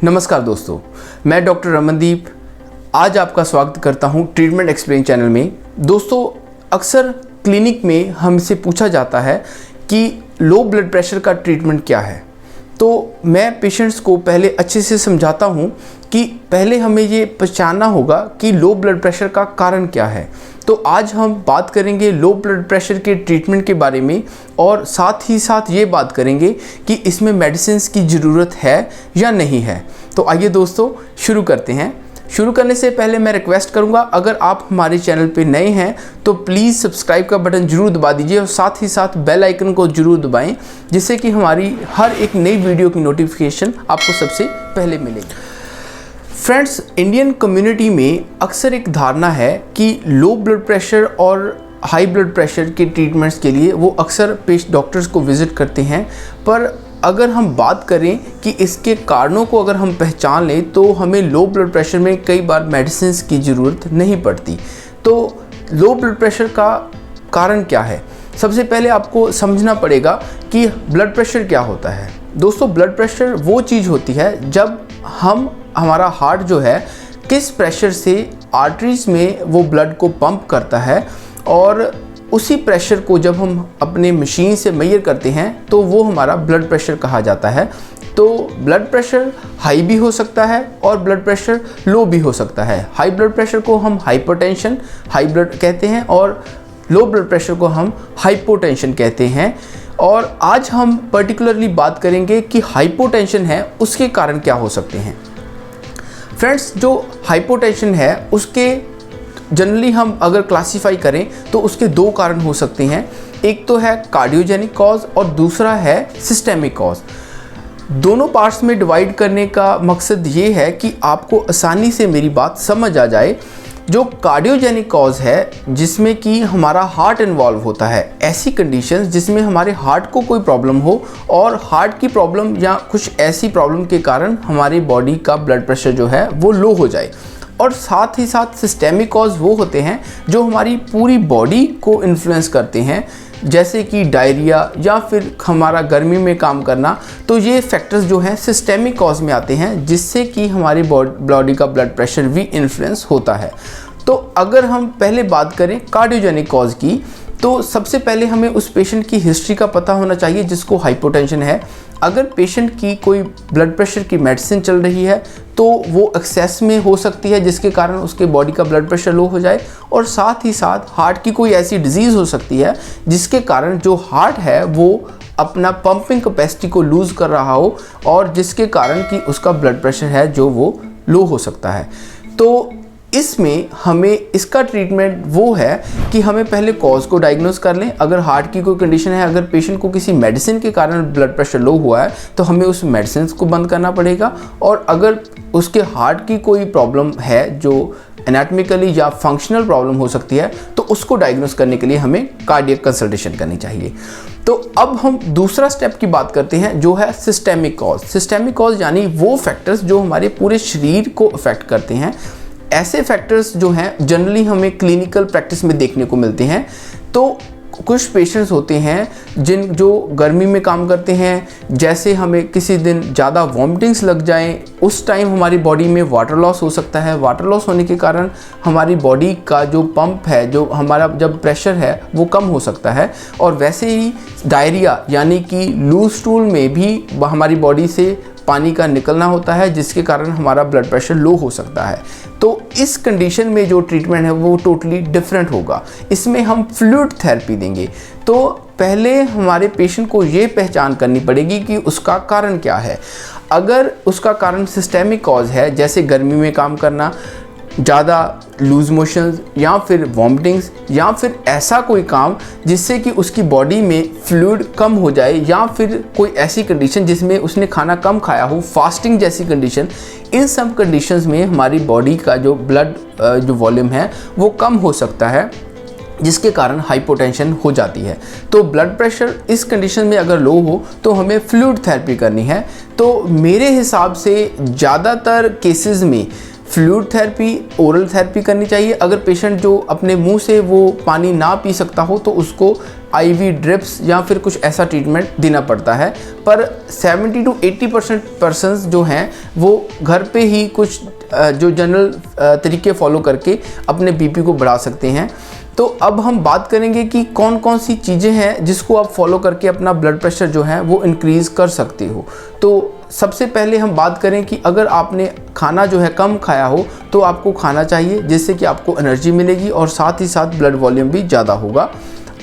नमस्कार दोस्तों, मैं डॉक्टर रमनदीप आज आपका स्वागत करता हूं ट्रीटमेंट एक्सप्लेन चैनल में। दोस्तों, अक्सर क्लिनिक में हमसे पूछा जाता है कि लो ब्लड प्रेशर का ट्रीटमेंट क्या है। तो मैं पेशेंट्स को पहले अच्छे से समझाता हूं कि पहले हमें ये पहचानना होगा कि लो ब्लड प्रेशर का कारण क्या है। तो आज हम बात करेंगे लो ब्लड प्रेशर के ट्रीटमेंट के बारे में और साथ ही साथ ये बात करेंगे कि इसमें मेडिसिन्स की ज़रूरत है या नहीं है। तो आइए दोस्तों शुरू करते हैं। शुरू करने से पहले मैं रिक्वेस्ट करूंगा, अगर आप हमारे चैनल पे नए हैं तो प्लीज़ सब्सक्राइब का बटन ज़रूर दबा दीजिए और साथ ही साथ बेल आइकन को ज़रूर दबाएं, जिससे कि हमारी हर एक नई वीडियो की नोटिफिकेशन आपको सबसे पहले मिलेगी। फ्रेंड्स, इंडियन कम्युनिटी में अक्सर एक धारणा है कि लो ब्लड प्रेशर और हाई ब्लड प्रेशर के ट्रीटमेंट्स के लिए वो अक्सर डॉक्टर्स को विज़िट करते हैं। पर अगर हम बात करें कि इसके कारणों को अगर हम पहचान लें तो हमें लो ब्लड प्रेशर में कई बार मेडिसिन्स की ज़रूरत नहीं पड़ती। तो लो ब्लड प्रेशर का कारण क्या है? सबसे पहले आपको समझना पड़ेगा कि ब्लड प्रेशर क्या होता है। दोस्तों, ब्लड प्रेशर वो चीज़ होती है जब हमारा हार्ट जो है किस प्रेशर से आर्टरीज में वो ब्लड को पंप करता है, और उसी प्रेशर को जब हम अपने मशीन से मेजर करते हैं तो वो हमारा ब्लड प्रेशर कहा जाता है। तो ब्लड प्रेशर हाई भी हो सकता है और ब्लड प्रेशर लो भी हो सकता है। हाई ब्लड प्रेशर को हम हाइपरटेंशन हाई ब्लड कहते हैं और लो ब्लड प्रेशर को हम हाइपोटेंशन कहते हैं। और आज हम पर्टिकुलरली बात करेंगे कि हाइपोटेंशन है उसके कारण क्या हो सकते हैं। फ्रेंड्स, जो हाइपोटेंशन है उसके जनरली हम अगर क्लासीफाई करें तो उसके दो कारण हो सकते हैं। एक तो है कार्डियोजेनिक कॉज और दूसरा है सिस्टेमिक कॉज। दोनों पार्ट्स में डिवाइड करने का मकसद ये है कि आपको आसानी से मेरी बात समझ आ जाए। जो कार्डियोजेनिक कॉज है, जिसमें कि हमारा हार्ट इन्वॉल्व होता है, ऐसी कंडीशंस जिसमें हमारे हार्ट को कोई प्रॉब्लम हो और हार्ट की प्रॉब्लम या कुछ ऐसी प्रॉब्लम के कारण हमारी बॉडी का ब्लड प्रेशर जो है वो लो हो जाए। और साथ ही साथ सिस्टेमिक कॉज वो होते हैं जो हमारी पूरी बॉडी को इन्फ्लुएंस करते हैं, जैसे कि डायरिया या फिर हमारा गर्मी में काम करना। तो ये फैक्टर्स जो हैं सिस्टेमिक कॉज में आते हैं, जिससे कि हमारी बॉडी का ब्लड प्रेशर भी इन्फ्लुएंस होता है। तो अगर हम पहले बात करें कार्डियोजेनिक कॉज की, तो सबसे पहले हमें उस पेशेंट की हिस्ट्री का पता होना चाहिए जिसको हाइपोटेंशन है। अगर पेशेंट की कोई ब्लड प्रेशर की मेडिसिन चल रही है तो वो एक्सेस में हो सकती है, जिसके कारण उसके बॉडी का ब्लड प्रेशर लो हो जाए। और साथ ही साथ हार्ट की कोई ऐसी डिजीज़ हो सकती है जिसके कारण जो हार्ट है वो अपना पंपिंग कैपेसिटी को लूज़ कर रहा हो, और जिसके कारण कि उसका ब्लड प्रेशर है जो वो लो हो सकता है। तो इसमें हमें इसका ट्रीटमेंट वो है कि हमें पहले कॉज को डायग्नोस कर लें। अगर हार्ट की कोई कंडीशन है, अगर पेशेंट को किसी मेडिसिन के कारण ब्लड प्रेशर लो हुआ है तो हमें उस मेडिसिन को बंद करना पड़ेगा। और अगर उसके हार्ट की कोई प्रॉब्लम है जो एनाटॉमिकली या फंक्शनल प्रॉब्लम हो सकती है, तो उसको डायग्नोस करने के लिए हमें कार्डियक कंसल्टेशन करनी चाहिए। तो अब हम दूसरा स्टेप की बात करते हैं जो है सिस्टेमिक कॉज। सिस्टेमिक कॉज यानी वो फैक्टर्स जो हमारे पूरे शरीर को अफेक्ट करते हैं। ऐसे फैक्टर्स जो हैं जनरली हमें क्लिनिकल प्रैक्टिस में देखने को मिलते हैं। तो कुछ पेशेंट्स होते हैं जो गर्मी में काम करते हैं, जैसे हमें किसी दिन ज़्यादा वॉमिटिंग्स लग जाएं, उस टाइम हमारी बॉडी में वाटर लॉस हो सकता है। वाटर लॉस होने के कारण हमारी बॉडी का जो पंप है, जो हमारा जब प्रेशर है वो कम हो सकता है। और वैसे ही डायरिया यानी कि लूज स्टूल में भी हमारी बॉडी से पानी का निकलना होता है, जिसके कारण हमारा ब्लड प्रेशर लो हो सकता है। तो इस कंडीशन में जो ट्रीटमेंट है वो टोटली डिफरेंट होगा। इसमें हम फ्लूइड थेरेपी देंगे। तो पहले हमारे पेशेंट को ये पहचान करनी पड़ेगी कि उसका कारण क्या है। अगर उसका कारण सिस्टेमिक कॉज है, जैसे गर्मी में काम करना, ज़्यादा लूज मोशंस या फिर वॉमिटिंग्स, या फिर ऐसा कोई काम जिससे कि उसकी बॉडी में फ्लूइड कम हो जाए, या फिर कोई ऐसी कंडीशन जिसमें उसने खाना कम खाया हो, फास्टिंग जैसी कंडीशन, इन सब कंडीशंस में हमारी बॉडी का जो ब्लड जो वॉल्यूम है वो कम हो सकता है, जिसके कारण हाइपोटेंशन हो जाती है। तो ब्लड प्रेशर इस कंडीशन में अगर लो हो तो हमें फ्लूइड थेरेपी करनी है। तो मेरे हिसाब से ज़्यादातर केसेस में फ्लूइड थेरेपी, ओरल थेरेपी करनी चाहिए। अगर पेशेंट जो अपने मुंह से वो पानी ना पी सकता हो तो उसको आईवी ड्रिप्स या फिर कुछ ऐसा ट्रीटमेंट देना पड़ता है। पर 70 to 80% पर्सन्स जो हैं वो घर पे ही कुछ जो जनरल तरीके फॉलो करके अपने बीपी को बढ़ा सकते हैं। तो अब हम बात करेंगे कि कौन कौन सी चीज़ें हैं जिसको आप फॉलो करके अपना ब्लड प्रेशर जो है वो इंक्रीज़ कर सकते हो। तो सबसे पहले हम बात करें कि अगर आपने खाना जो है कम खाया हो तो आपको खाना चाहिए, जिससे कि आपको एनर्जी मिलेगी और साथ ही साथ ब्लड वॉल्यूम भी ज़्यादा होगा।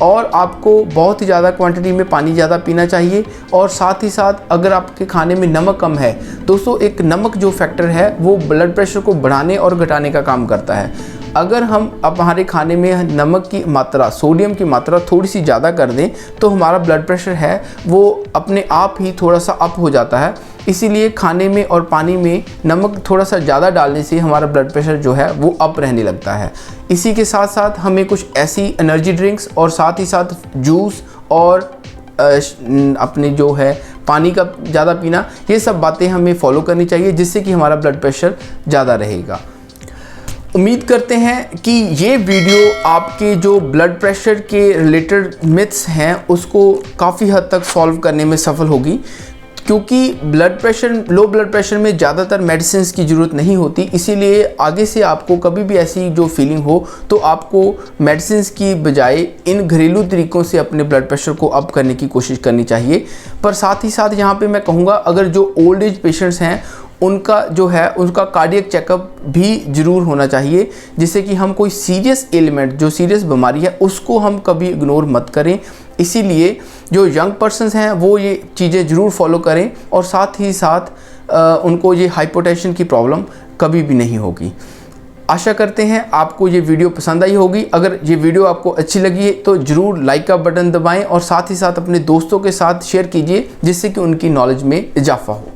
और आपको बहुत ही ज़्यादा क्वांटिटी में पानी ज़्यादा पीना चाहिए। और साथ ही साथ अगर आपके खाने में नमक कम है, दोस्तों एक नमक जो फैक्टर है वो ब्लड प्रेशर को बढ़ाने और घटाने का काम करता है। अगर हम अब हमारे खाने में नमक की मात्रा, सोडियम की मात्रा थोड़ी सी ज़्यादा कर दें तो हमारा ब्लड प्रेशर है वो अपने आप ही थोड़ा सा अप हो जाता है। इसीलिए खाने में और पानी में नमक थोड़ा सा ज़्यादा डालने से हमारा ब्लड प्रेशर जो है वो अप रहने लगता है। इसी के साथ साथ हमें कुछ ऐसी एनर्जी ड्रिंक्स और साथ ही साथ जूस और अपने जो है पानी का ज़्यादा पीना, ये सब बातें हमें फॉलो करनी चाहिए, जिससे कि हमारा ब्लड प्रेशर ज़्यादा रहेगा। उम्मीद करते हैं कि ये वीडियो आपके जो ब्लड प्रेशर के रिलेटेड मिथ्स हैं उसको काफ़ी हद तक सॉल्व करने में सफल होगी, क्योंकि लो ब्लड प्रेशर में ज़्यादातर मेडिसिन की ज़रूरत नहीं होती। इसीलिए आगे से आपको कभी भी ऐसी जो फीलिंग हो तो आपको मेडिसिन की बजाय इन घरेलू तरीक़ों से अपने ब्लड प्रेशर को अप करने की कोशिश करनी चाहिए। पर साथ ही साथ यहाँ पे मैं कहूँगा, अगर जो ओल्ड एज पेशेंट्स हैं उनका जो है उनका कार्डियक चेकअप भी ज़रूर होना चाहिए, जिससे कि हम कोई सीरियस एलिमेंट, जो सीरियस बीमारी है उसको हम कभी इग्नोर मत करें। इसीलिए जो यंग पर्सन्स हैं वो ये चीज़ें ज़रूर फॉलो करें और साथ ही साथ उनको ये हाइपोटेंशन की प्रॉब्लम कभी भी नहीं होगी। आशा करते हैं आपको ये वीडियो पसंद आई होगी। अगर ये वीडियो आपको अच्छी लगी है तो ज़रूर लाइक का बटन दबाएं और साथ ही साथ अपने दोस्तों के साथ शेयर कीजिए, जिससे कि उनकी नॉलेज में इजाफा हो।